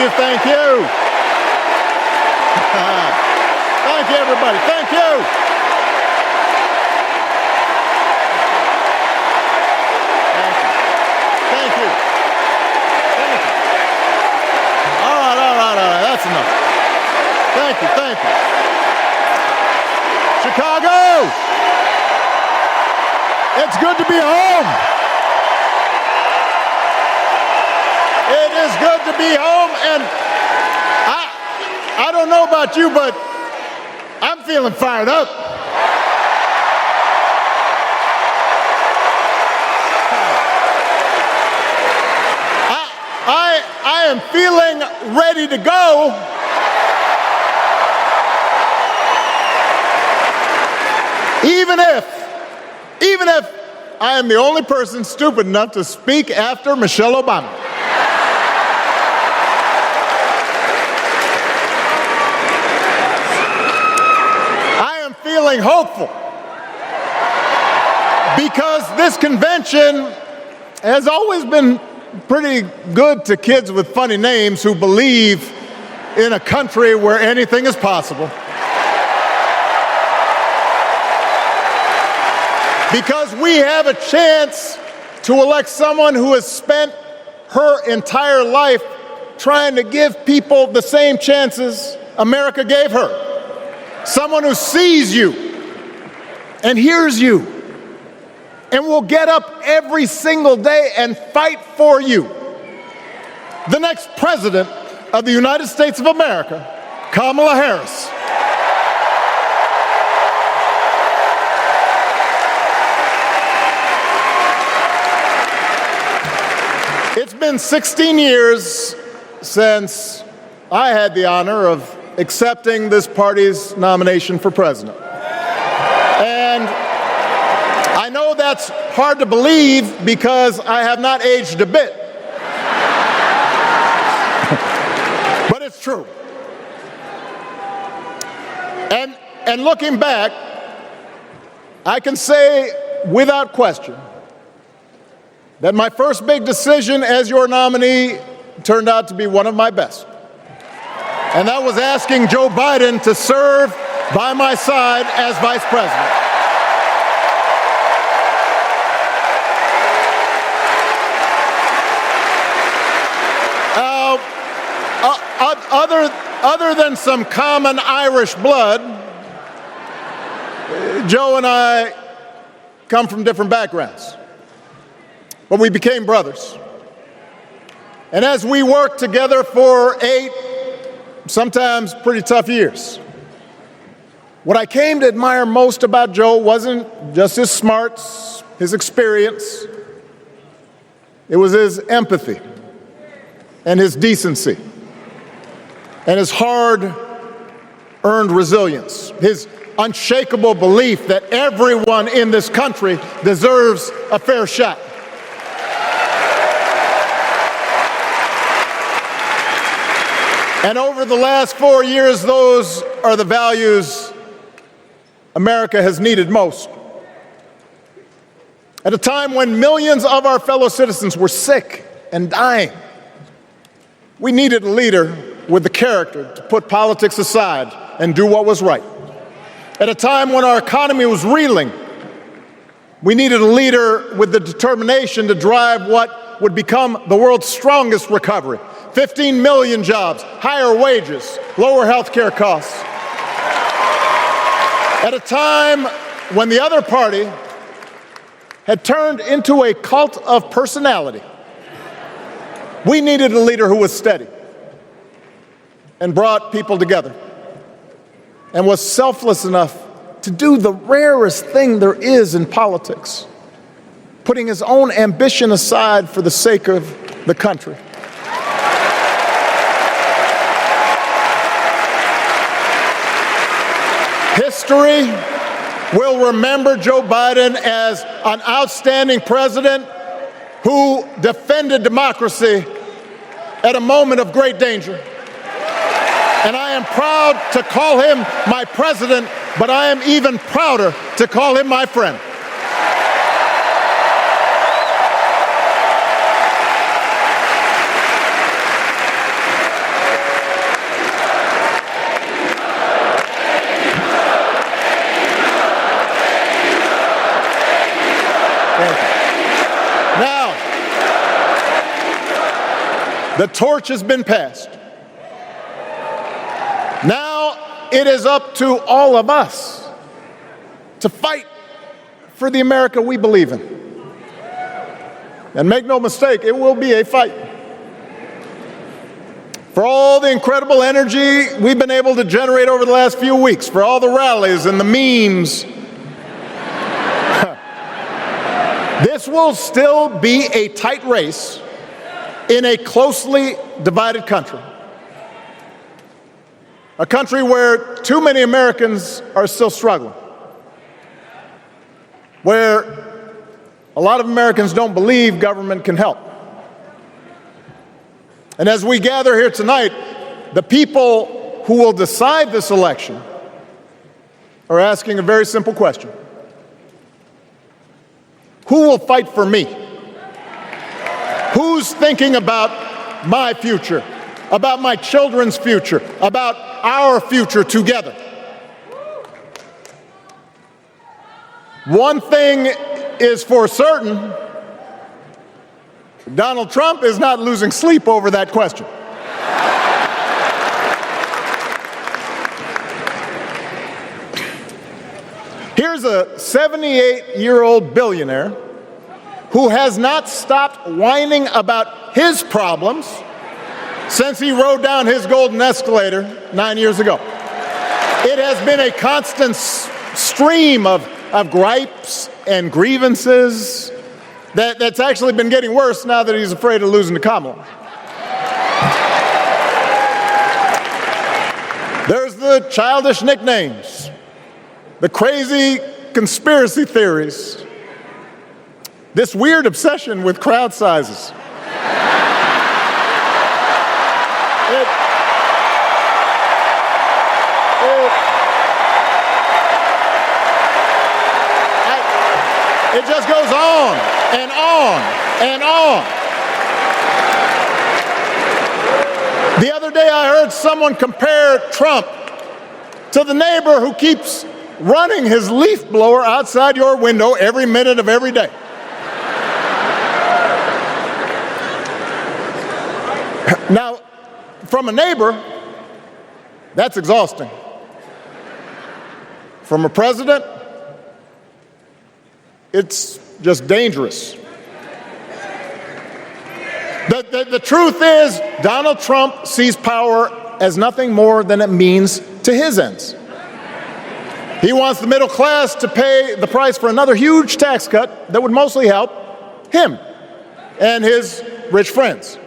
you, thank you. Thank you, everybody. Thank you. Thank you. Thank you. All right. That's enough. Thank you. Chicago, it's good to be home. It is good to be home, and I don't know about you, but I'm feeling fired up. I am feeling ready to go. Even if I am the only person stupid enough to speak after Michelle Obama. I am feeling hopeful because this convention has always been pretty good to kids with funny names who believe in a country where anything is possible. Because we have a chance to elect someone who has spent her entire life trying to give people the same chances America gave her. Someone who sees you and hears you and will get up every single day and fight for you. The next president of the United States of America, Kamala Harris. It's been 16 years since I had the honor of accepting this party's nomination for president. And I know that's hard to believe because I have not aged a bit. But it's true. And looking back, I can say without question that my first big decision as your nominee turned out to be one of my best. And that was asking Joe Biden to serve by my side as vice president. Other than some common Irish blood, Joe and I come from different backgrounds. But we became brothers. And as we worked together for 8, sometimes pretty tough years, what I came to admire most about Joe wasn't just his smarts, his experience. It was his empathy and his decency and his hard-earned resilience, his unshakable belief that everyone in this country deserves a fair shot. And over the last 4 years, those are the values America has needed most. At a time when millions of our fellow citizens were sick and dying, we needed a leader with the character to put politics aside and do what was right. At a time when our economy was reeling, we needed a leader with the determination to drive what would become the world's strongest recovery. 15 million jobs, higher wages, lower health care costs. At a time when the other party had turned into a cult of personality, we needed a leader who was steady and brought people together and was selfless enough to do the rarest thing there is in politics, putting his own ambition aside for the sake of the country. History will remember Joe Biden as an outstanding president who defended democracy at a moment of great danger. And I am proud to call him my president, but I am even prouder to call him my friend. The torch has been passed. Now it is up to all of us to fight for the America we believe in. And make no mistake, it will be a fight. For all the incredible energy we've been able to generate over the last few weeks, for all the rallies and the memes, this will still be a tight race in a closely divided country. A country where too many Americans are still struggling. Where a lot of Americans don't believe government can help. And as we gather here tonight, the people who will decide this election are asking a very simple question. Who will fight for me? Who's thinking about my future, about my children's future, about our future together? One thing is for certain, Donald Trump is not losing sleep over that question. Here's a 78-year-old billionaire who has not stopped whining about his problems since he rode down his golden escalator 9 years ago. It has been a constant stream of gripes and grievances that's actually been getting worse now that he's afraid of losing to Kamala. There's the childish nicknames, the crazy conspiracy theories, this weird obsession with crowd sizes. It just goes on and on and on. The other day I heard someone compare Trump to the neighbor who keeps running his leaf blower outside your window every minute of every day. Now, from a neighbor, that's exhausting. From a president, it's just dangerous. The truth is, Donald Trump sees power as nothing more than it means to his ends. He wants the middle class to pay the price for another huge tax cut that would mostly help him and his rich friends.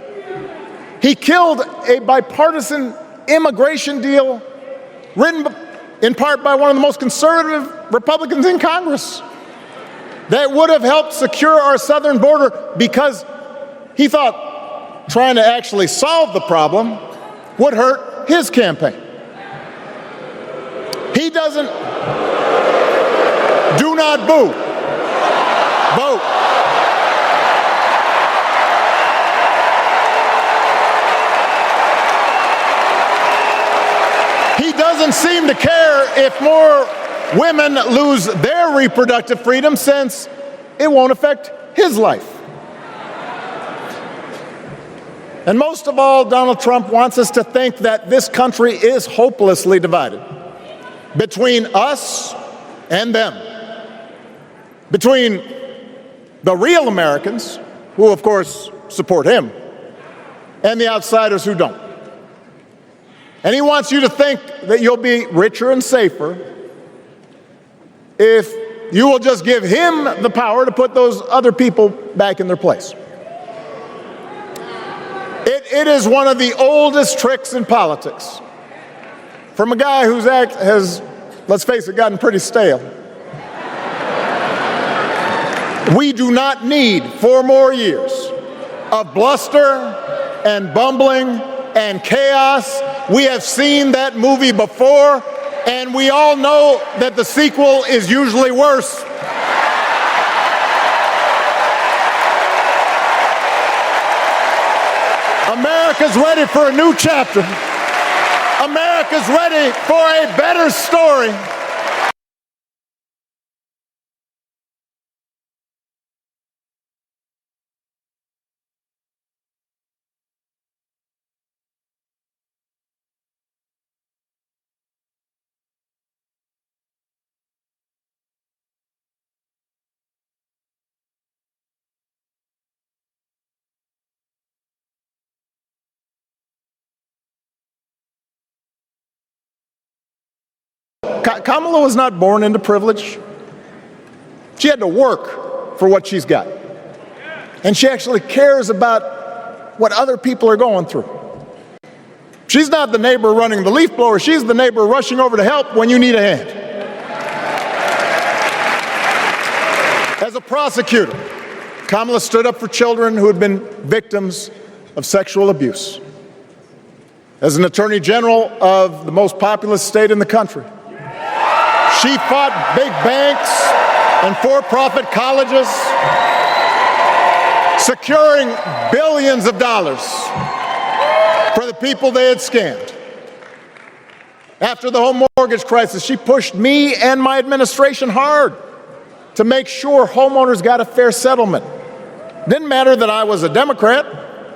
He killed a bipartisan immigration deal written in part by one of the most conservative Republicans in Congress that would have helped secure our southern border because he thought trying to actually solve the problem would hurt his campaign. He doesn't, do not boo, vote. He doesn't seem to care if more women lose their reproductive freedom since it won't affect his life. And most of all, Donald Trump wants us to think that this country is hopelessly divided between us and them, between the real Americans, who of course support him, and the outsiders who don't. And he wants you to think that you'll be richer and safer if you will just give him the power to put those other people back in their place. It is one of the oldest tricks in politics from a guy whose act has, let's face it, gotten pretty stale. We do not need 4 more years of bluster and bumbling and chaos. We have seen that movie before, and we all know that the sequel is usually worse. America's ready for a new chapter. America's ready for a better story. Kamala was not born into privilege. She had to work for what she's got. And she actually cares about what other people are going through. She's not the neighbor running the leaf blower. She's the neighbor rushing over to help when you need a hand. As a prosecutor, Kamala stood up for children who had been victims of sexual abuse. As an attorney general of the most populous state in the country, she fought big banks and for-profit colleges, securing billions of dollars for the people they had scammed. After the home mortgage crisis, she pushed me and my administration hard to make sure homeowners got a fair settlement. Didn't matter that I was a Democrat.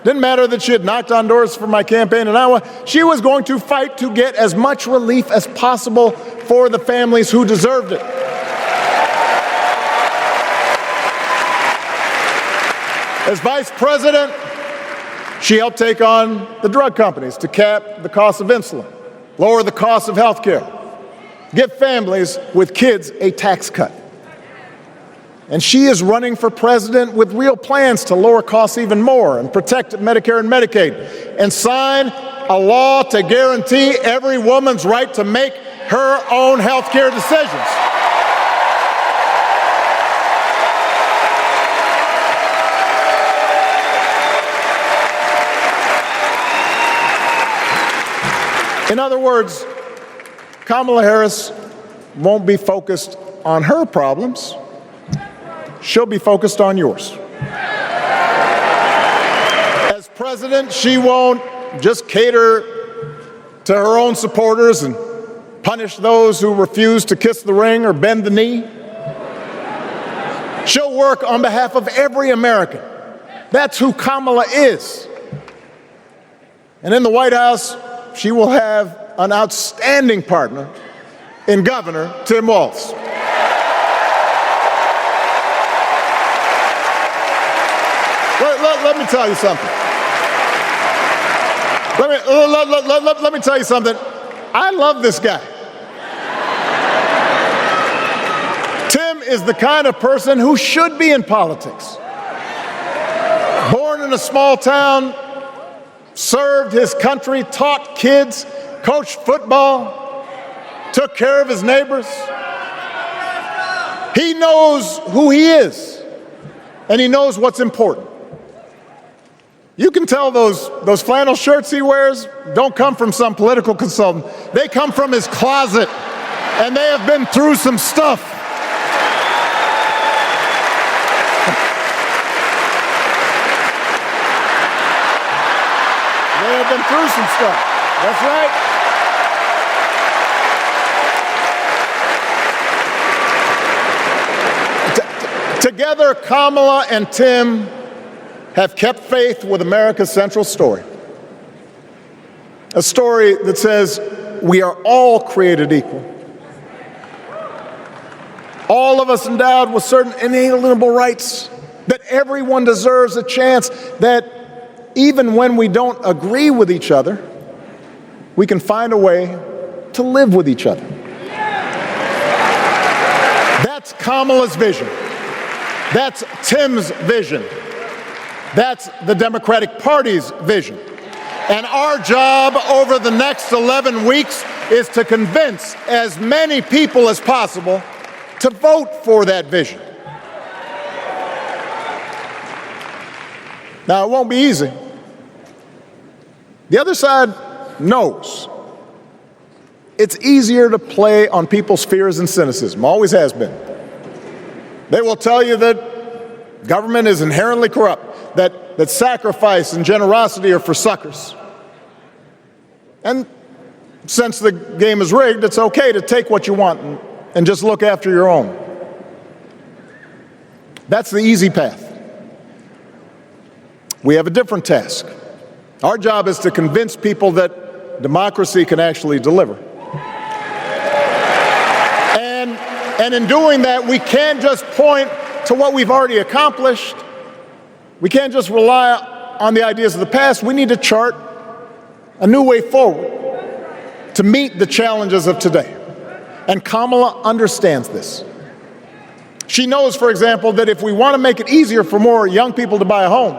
Didn't matter that she had knocked on doors for my campaign in Iowa. She was going to fight to get as much relief as possible for the families who deserved it. As vice president, she helped take on the drug companies to cap the cost of insulin, lower the cost of health care, give families with kids a tax cut. And she is running for president with real plans to lower costs even more and protect Medicare and Medicaid and sign a law to guarantee every woman's right to make her own health care decisions. In other words, Kamala Harris won't be focused on her problems. She'll be focused on yours. As president, she won't just cater to her own supporters and punish those who refuse to kiss the ring or bend the knee. She'll work on behalf of every American. That's who Kamala is. And in the White House, she will have an outstanding partner in Governor Tim Walz. Let me tell you something. Let me tell you something. I love this guy. Tim is the kind of person who should be in politics. Born in a small town, served his country, taught kids, coached football, took care of his neighbors. He knows who he is, and he knows what's important. You can tell those flannel shirts he wears don't come from some political consultant. They come from his closet, and they have been through some stuff. They have been through some stuff. That's right. Together, Kamala and Tim have kept faith with America's central story. A story that says we are all created equal. All of us endowed with certain inalienable rights, that everyone deserves a chance, that even when we don't agree with each other, we can find a way to live with each other. That's Kamala's vision. That's Tim's vision. That's the Democratic Party's vision. And our job over the next 11 weeks is to convince as many people as possible to vote for that vision. Now, it won't be easy. The other side knows it's easier to play on people's fears and cynicism, always has been. They will tell you that government is inherently corrupt, that sacrifice and generosity are for suckers. And since the game is rigged, it's okay to take what you want and just look after your own. That's the easy path. We have a different task. Our job is to convince people that democracy can actually deliver. And in doing that, we can't just point to what we've already accomplished. We can't just rely on the ideas of the past. We need to chart a new way forward to meet the challenges of today. And Kamala understands this. She knows, for example, that if we want to make it easier for more young people to buy a home,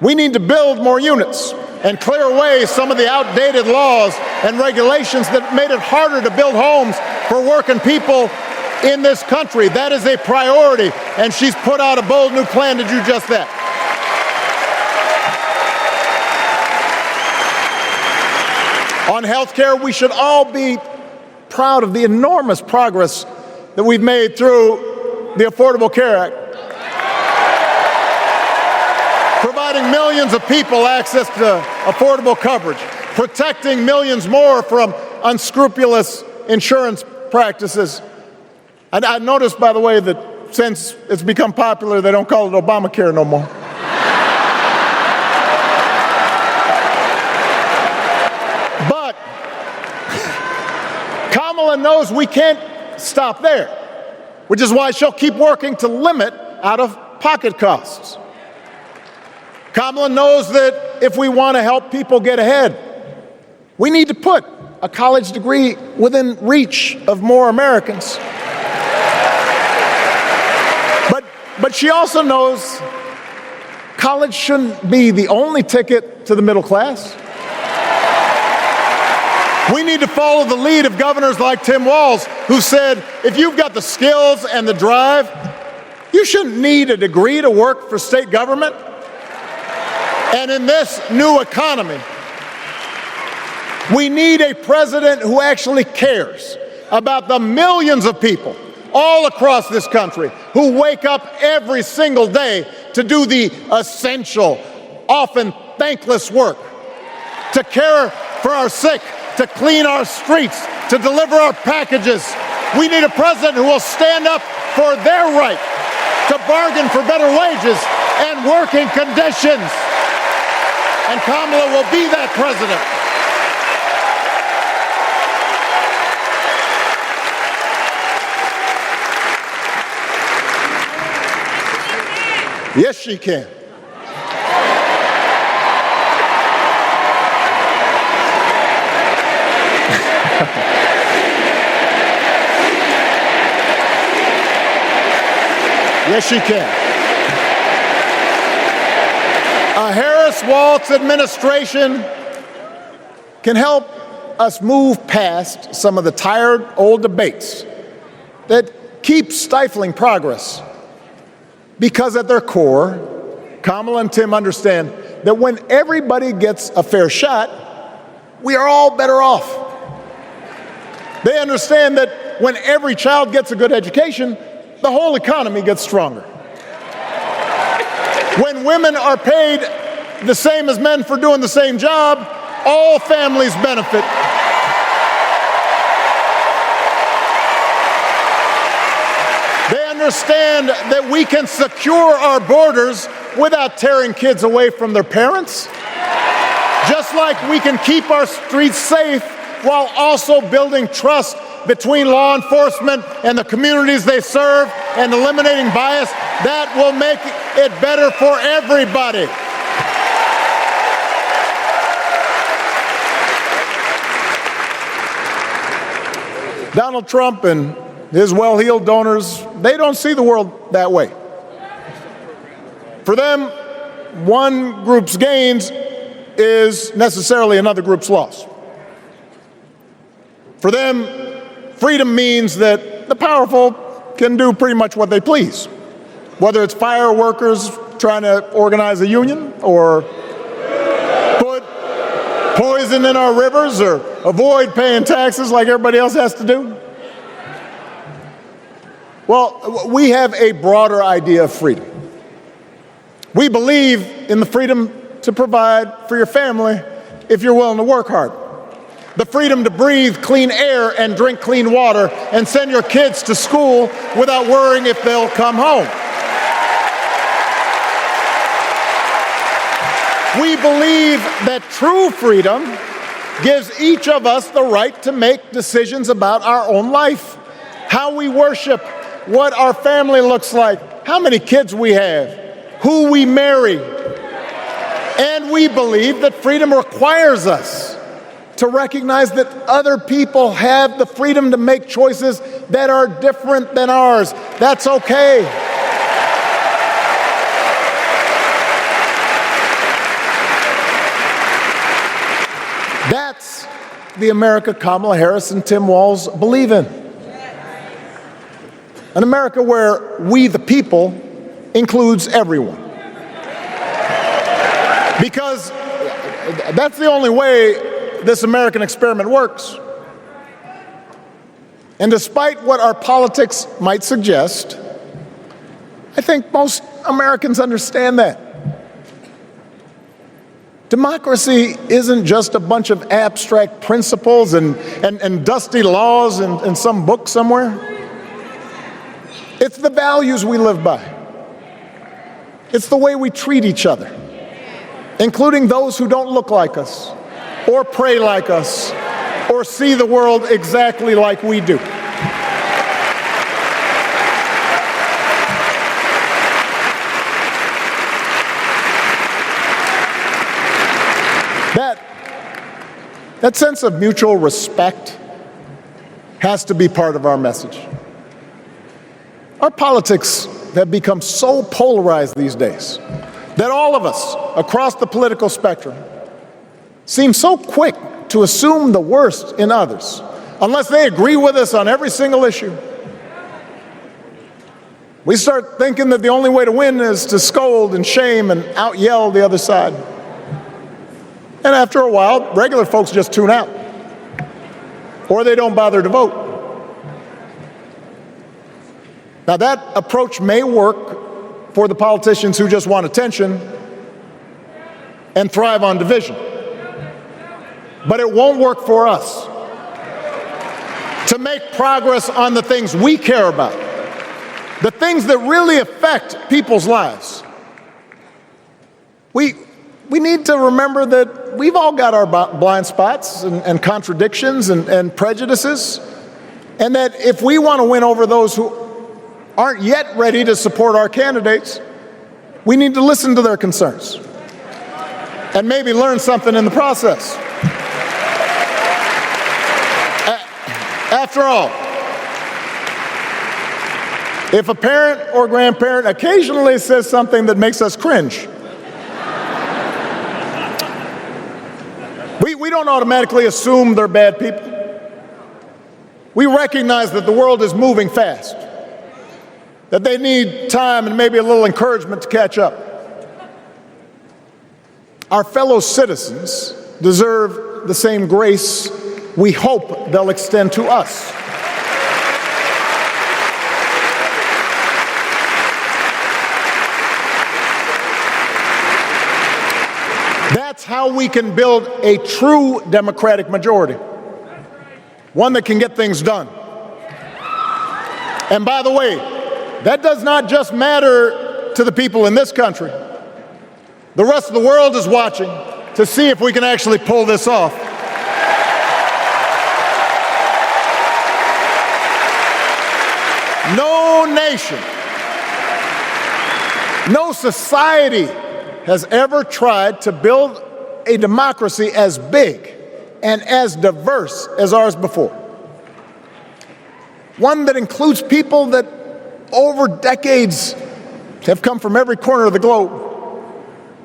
we need to build more units and clear away some of the outdated laws and regulations that made it harder to build homes for working people in this country. That is a priority, and she's put out a bold new plan to do just that. On health care, we should all be proud of the enormous progress that we've made through the Affordable Care Act, providing millions of people access to affordable coverage, protecting millions more from unscrupulous insurance practices. And I noticed, by the way, that since it's become popular, they don't call it Obamacare no more. But Kamala knows we can't stop there, which is why she'll keep working to limit out-of-pocket costs. Kamala knows that if we want to help people get ahead, we need to put a college degree within reach of more Americans. But she also knows college shouldn't be the only ticket to the middle class. We need to follow the lead of governors like Tim Walz, who said, if you've got the skills and the drive, you shouldn't need a degree to work for state government. And in this new economy, we need a president who actually cares about the millions of people all across this country who wake up every single day to do the essential, often thankless work, to care for our sick, to clean our streets, to deliver our packages. We need a president who will stand up for their right to bargain for better wages and working conditions. And Kamala will be that president. Yes, she can. Yes, she can. A Harris-Walz administration can help us move past some of the tired old debates that keep stifling progress. Because at their core, Kamala and Tim understand that when everybody gets a fair shot, we are all better off. They understand that when every child gets a good education, the whole economy gets stronger. When women are paid the same as men for doing the same job, all families benefit. They understand that we can secure our borders without tearing kids away from their parents, just like we can keep our streets safe while also building trust between law enforcement and the communities they serve and eliminating bias. That will make it better for everybody. Donald Trump and his well-heeled donors, they don't see the world that way. For them, one group's gains is necessarily another group's loss. For them, freedom means that the powerful can do pretty much what they please, whether it's fire workers trying to organize a union or put poison in our rivers or avoid paying taxes like everybody else has to do. Well, we have a broader idea of freedom. We believe in the freedom to provide for your family if you're willing to work hard. The freedom to breathe clean air and drink clean water and send your kids to school without worrying if they'll come home. We believe that true freedom gives each of us the right to make decisions about our own life, how we worship, what our family looks like, how many kids we have, who we marry. And we believe that freedom requires us to recognize that other people have the freedom to make choices that are different than ours. That's okay. That's the America Kamala Harris and Tim Walz believe in. An America where we, the people, includes everyone. Because that's the only way this American experiment works. And despite what our politics might suggest, I think most Americans understand that. Democracy isn't just a bunch of abstract principles and dusty laws in some book somewhere. It's the values we live by. It's the way we treat each other, including those who don't look like us, or pray like us, or see the world exactly like we do. That sense of mutual respect has to be part of our message. Our politics have become so polarized these days that all of us across the political spectrum seem so quick to assume the worst in others, unless they agree with us on every single issue. We start thinking that the only way to win is to scold and shame and out-yell the other side. And after a while, regular folks just tune out, or they don't bother to vote. Now, that approach may work for the politicians who just want attention and thrive on division, but it won't work for us. To make progress on the things we care about, the things that really affect people's lives, we need to remember that we've all got our blind spots and contradictions and prejudices, and that if we want to win over those who aren't yet ready to support our candidates, we need to listen to their concerns and maybe learn something in the process. After all, if a parent or grandparent occasionally says something that makes us cringe, we don't automatically assume they're bad people. We recognize that the world is moving fast, that they need time and maybe a little encouragement to catch up. Our fellow citizens deserve the same grace we hope they'll extend to us. That's how we can build a true Democratic majority, one that can get things done. And by the way, that does not just matter to the people in this country. The rest of the world is watching to see if we can actually pull this off. No nation, no society has ever tried to build a democracy as big and as diverse as ours before. One that includes people that over decades have come from every corner of the globe.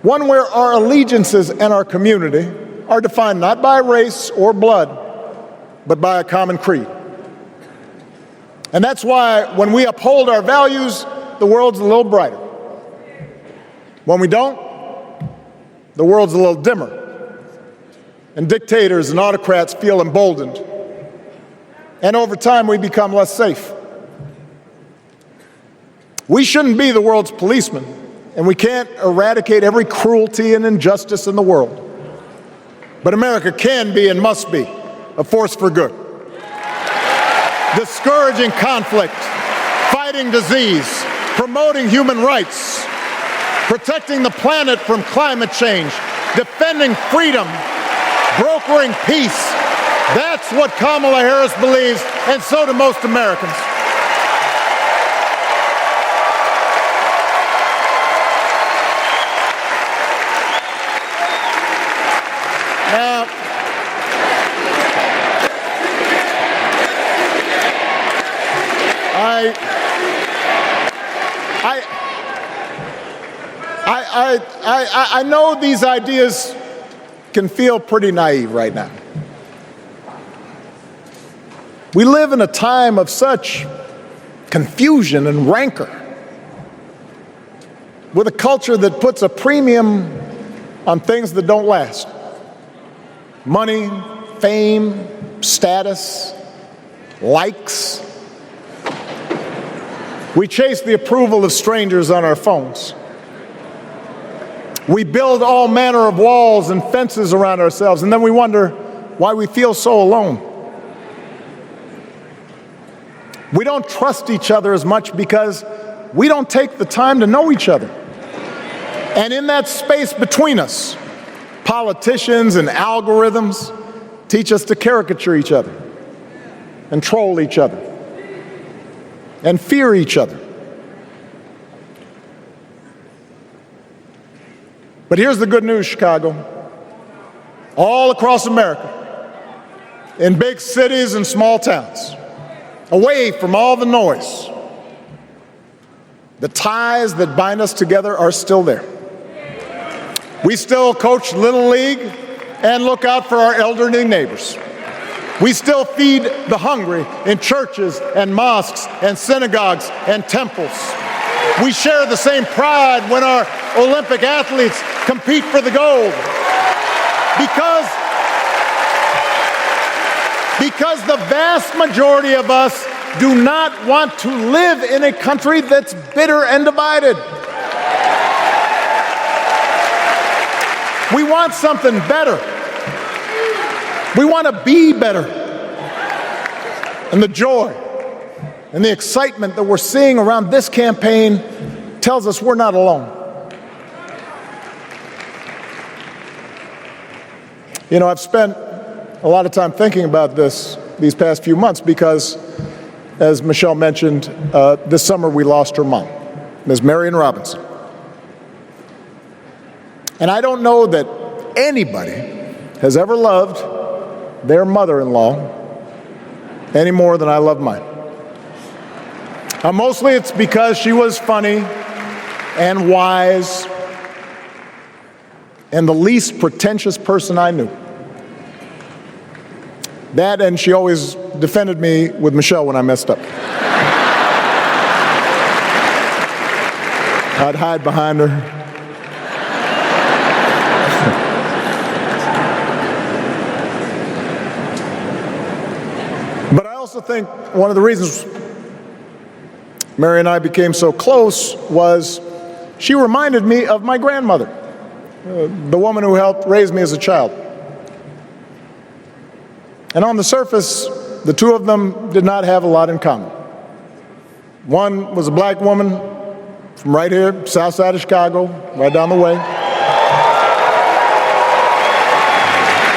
One where our allegiances and our community are defined not by race or blood, but by a common creed. And that's why when we uphold our values, the world's a little brighter. When we don't, the world's a little dimmer. And dictators and autocrats feel emboldened. And over time, we become less safe. We shouldn't be the world's policemen, and we can't eradicate every cruelty and injustice in the world. But America can be and must be a force for good, discouraging conflict, fighting disease, promoting human rights, protecting the planet from climate change, defending freedom, brokering peace. That's what Kamala Harris believes, and so do most Americans. Now, I know these ideas can feel pretty naive right now. We live in a time of such confusion and rancor, with a culture that puts a premium on things that don't last. Money, fame, status, likes. We chase the approval of strangers on our phones. We build all manner of walls and fences around ourselves, and then we wonder why we feel so alone. We don't trust each other as much because we don't take the time to know each other. And in that space between us, politicians and algorithms teach us to caricature each other and troll each other and fear each other. But here's the good news, Chicago. All across America, in big cities and small towns, away from all the noise, the ties that bind us together are still there. We still coach Little League and look out for our elderly neighbors. We still feed the hungry in churches and mosques and synagogues and temples. We share the same pride when our Olympic athletes compete for the gold. Because the vast majority of us do not want to live in a country that's bitter and divided. We want something better. We want to be better. And the joy and the excitement that we're seeing around this campaign tells us we're not alone. You know, I've spent a lot of time thinking about these past few months because, as Michelle mentioned, this summer we lost her mom, Ms. Marion Robinson. And I don't know that anybody has ever loved their mother-in-law any more than I love mine. Mostly it's because she was funny and wise and the least pretentious person I knew. That, and she always defended me with Michelle when I messed up. I'd hide behind her. But I also think one of the reasons Mary and I became so close was she reminded me of my grandmother, the woman who helped raise me as a child. And on the surface, the two of them did not have a lot in common. One was a black woman from right here, south side of Chicago, right down the way.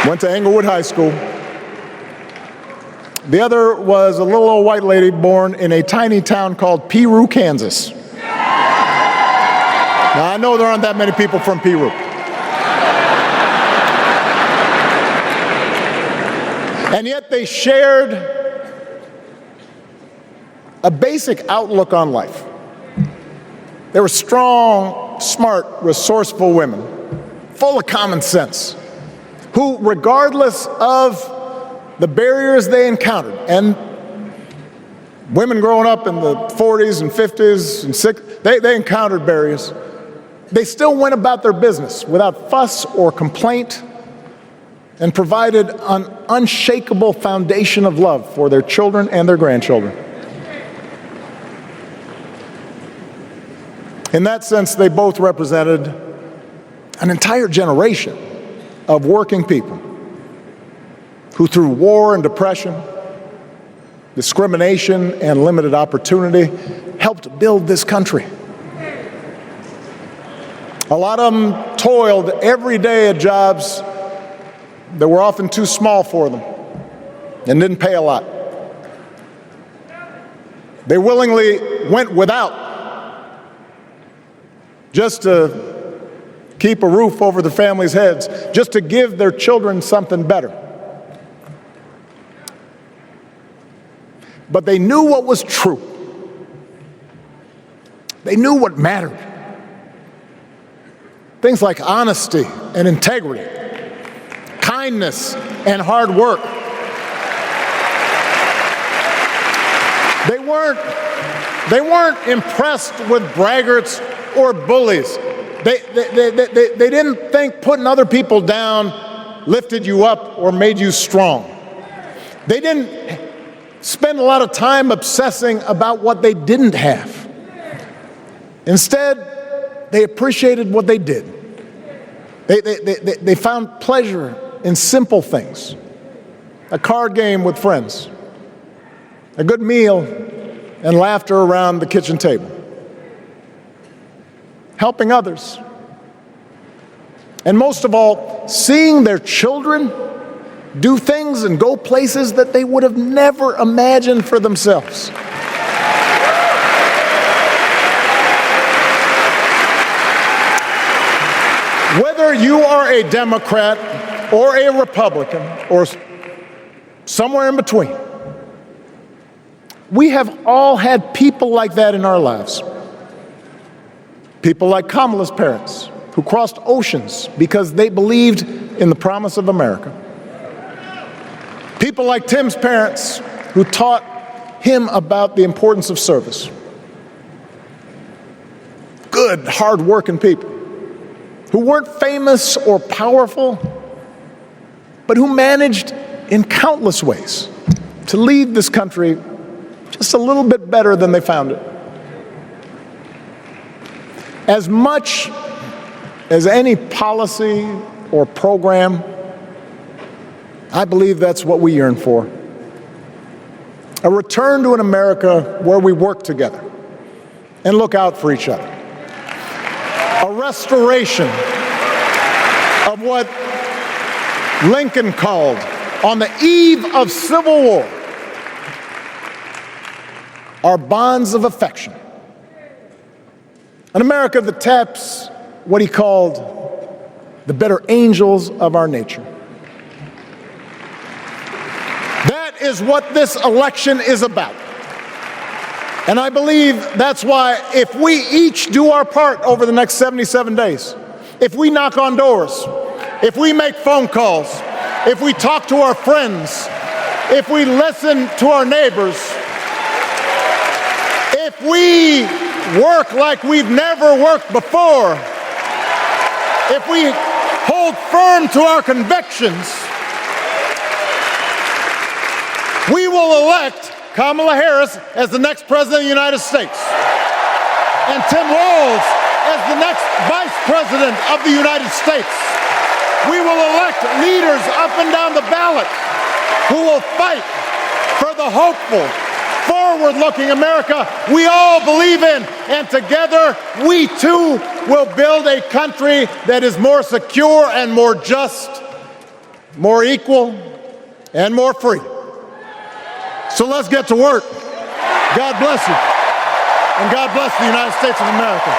Went to Englewood High School. The other was a little old white lady born in a tiny town called Peru, Kansas. Now, I know there aren't that many people from Peru. And yet they shared a basic outlook on life. They were strong, smart, resourceful women, full of common sense, who, regardless of the barriers they encountered, and women growing up in the 40s and 50s and 60s, they encountered barriers. They still went about their business without fuss or complaint and provided an unshakable foundation of love for their children and their grandchildren. In that sense, they both represented an entire generation of working people who, through war and depression, discrimination and limited opportunity, helped build this country. A lot of them toiled every day at jobs that were often too small for them and didn't pay a lot. They willingly went without just to keep a roof over their families' heads, just to give their children something better. But they knew what was true. They knew what mattered. Things like honesty and integrity, kindness and hard work. They weren't impressed with braggarts or bullies. They didn't think putting other people down lifted you up or made you strong. They didn't spend a lot of time obsessing about what they didn't have. Instead, they appreciated what they did. They found pleasure in simple things. A card game with friends, a good meal, and laughter around the kitchen table. Helping others. And most of all, seeing their children do things and go places that they would have never imagined for themselves. Whether you are a Democrat or a Republican or somewhere in between, we have all had people like that in our lives. People like Kamala's parents, who crossed oceans because they believed in the promise of America. People like Tim's parents, who taught him about the importance of service. Good, hard-working people who weren't famous or powerful, but who managed in countless ways to leave this country just a little bit better than they found it. As much as any policy or program, I believe that's what we yearn for. A return to an America where we work together and look out for each other. A restoration of what Lincoln called, on the eve of Civil War, our bonds of affection. An America that taps what he called the better angels of our nature. That is what this election is about. And I believe that's why if we each do our part over the next 77 days, if we knock on doors, if we make phone calls, if we talk to our friends, if we listen to our neighbors, if we work like we've never worked before, if we hold firm to our convictions, we will elect Kamala Harris as the next President of the United States, and Tim Walz as the next Vice President of the United States. We will elect leaders up and down the ballot who will fight for the hopeful, forward-looking America we all believe in, and together we too will build a country that is more secure and more just, more equal, and more free. So let's get to work. God bless you, and God bless the United States of America.